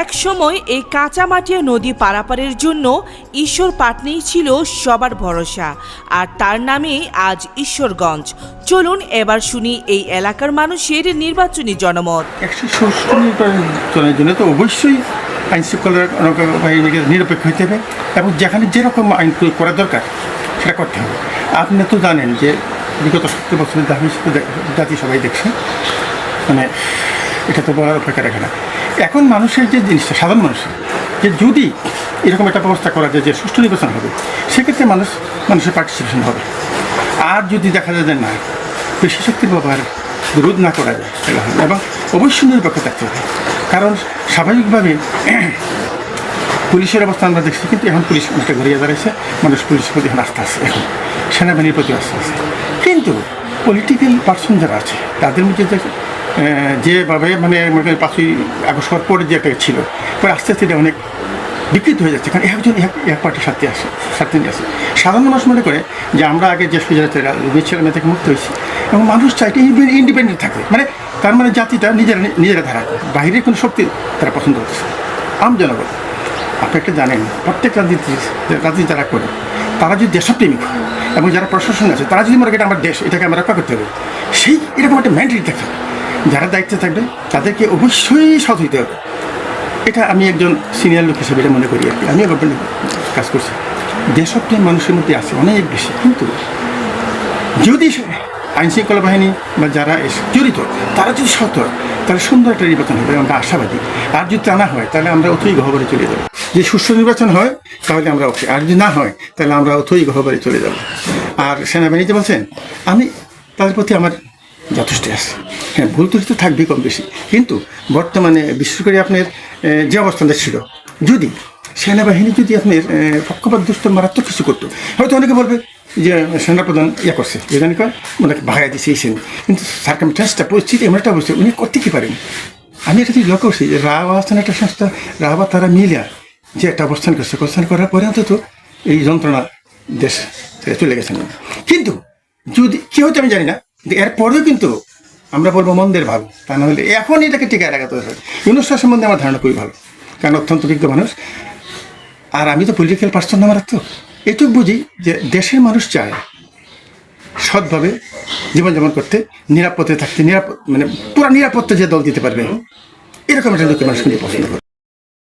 এক সময় এই কাঁচামাটিয়া নদী পারাপারের জন্য ঈশ্বর পাটনেই ছিল সবার ভরসা, আর তার নামেই আজ ঈশ্বরগঞ্জ। চলুন এবার শুনি এই এলাকার মানুষের নির্বাচনী জনমত। 160 নির্বাচনের জন্য তো অবশ্যই আইন শৃঙ্খলার বাহিনীকে নিরপেক্ষ হতে হবে এবং যেখানে যেরকম আইন প্রয়োগ করা দরকার সেটা করতে হবে। আপনি তো জানেন যে বিগত 70 বছরের জাতি সবাই দেখছে, মানে এটা তো বলার অপেক্ষা রাখে না। এখন মানুষের যে জিনিসটা, সাধারণ মানুষের যে যদি এরকম একটা ব্যবস্থা করা যায় যে সুষ্ঠু নির্বাচন হবে, সেক্ষেত্রে মানুষের পার্টিসিপেশন হবে। আর যদি দেখা যায় যে না, বেশি শক্তির ব্যবহার রোধ না করা যায় এবং অবশ্যই নিরপেক্ষ থাকতে হবে। কারণ স্বাভাবিকভাবে পুলিশের অবস্থা আমরা দেখছি, কিন্তু এখন পুলিশ অনেকটা ঘুরিয়ে দাঁড়িয়েছে, মানুষ পুলিশের প্রতি এখন আস্থা আছে, এখন সেনাবাহিনীর প্রতি আস্থা আছে। কিন্তু পলিটিক্যাল পার্সন যারা আছে তাদের মধ্যে যেভাবে মানে 5ই আগস্ট হওয়ার পরে যে একটা ছিল, পরে আস্তে আস্তে এটা অনেক বিকৃত হয়ে যাচ্ছে। কারণ একজন এক পার্টির স্বার্থে নিয়ে আসে। সাধারণ মানুষ মনে করে যে আমরা আগে যে ছেলেমেয়ে থেকে মুক্ত হয়েছি এবং মানুষ চাইতে ইন্ডিপেন্ডেন্ট থাকে, মানে তার মানে জাতিটা নিজেরা ধারা, বাইরের কোনো শক্তি তারা পছন্দ করছে। আম জনগণ আপনি একটা জানেন, প্রত্যেক রাজনীতি যারা করে তারা যদি দেশপ্রেমিক হয় এবং যারা প্রশাসন আছে তারা যদি মনে করেন আমার দেশ, এটাকে আমরা রক্ষা করতে হবে, সেই এরকম একটা মেন্টালিটি থাকে। যারা দায়িত্বে থাকবে তাদেরকে অবশ্যই সৎ হইতে হবে। এটা আমি একজন সিনিয়র লোক হিসেবে এটা মনে করি আর কি। আমিও গভর্নমেন্ট কাজ করছি, দেশপ্রেম মানুষের মধ্যে আছে অনেক বেশি। কিন্তু যদি আইন শৃঙ্খলা বাহিনী বা যারা জড়িত তারা যদি সৎ হয় তাহলে সুন্দর একটা নির্বাচন হবে, আমরা আশাবাদী। আর যদি তা না হয় তাহলে আমরা অথই গহ্বরে চলে যাব। যদি সুষ্ঠু নির্বাচন হয় তাহলে আমরা ওকে, আর যদি না হয় তাহলে আমরা অথই গহ্বরে চলে যাব। আর সেনাবাহিনী যে বলছেন, আমি তাদের প্রতি আমার যথেষ্ট আছে। হ্যাঁ, ভুল ত্রুটি তো থাকবেই কম বেশি, কিন্তু বর্তমানে বিশেষ করে আপনার যে অবস্থানটা ছিল, যদি সেনাবাহিনী যদি আপনার পক্ষপাত দুষ্ট মারাত্মক কিছু করতো, হয়তো অনেকে বলবে যে সেনাপ্রধান করছে, যে জানি কয় ওনাকে ভাগাই দিচ্ছে এই শ্রেণী। কিন্তু সার্কামস্ট্যান্সটা, পরিস্থিতি এমন একটা অবস্থা, উনি করতে কি পারেন। আমি এটা লক্ষ্য করছি যে রাহাবাস্থান একটা সংস্থা, রাহাবা তারা মিলিয়া যে একটা অবস্থান করছে, অবস্থান করার পরে অন্তত এই যন্ত্রণা দেশ চলে গেছেন। কিন্তু যদি কি হয়তো আমি জানি না, এরপরেও কিন্তু আমরা বলবো মন্দের ভালো, তা না হলে এখন এটাকে টিকায় রাখাতে হবে। ইউনুস সম্বন্ধে আমার ধারণা খুবই ভালো, কারণ অত্যন্ত বিজ্ঞ মানুষ। আর আমি তো পলিটিক্যাল পার্সন আমার, তো এটুকু বুঝি যে দেশের মানুষ চায় সৎভাবে জীবনযাপন করতে, নিরাপদে থাকতে, মানে পুরো নিরাপত্তা যে দল দিতে পারবে, এরকম একটা লোকের মানুষ কিন্তু পছন্দ করে।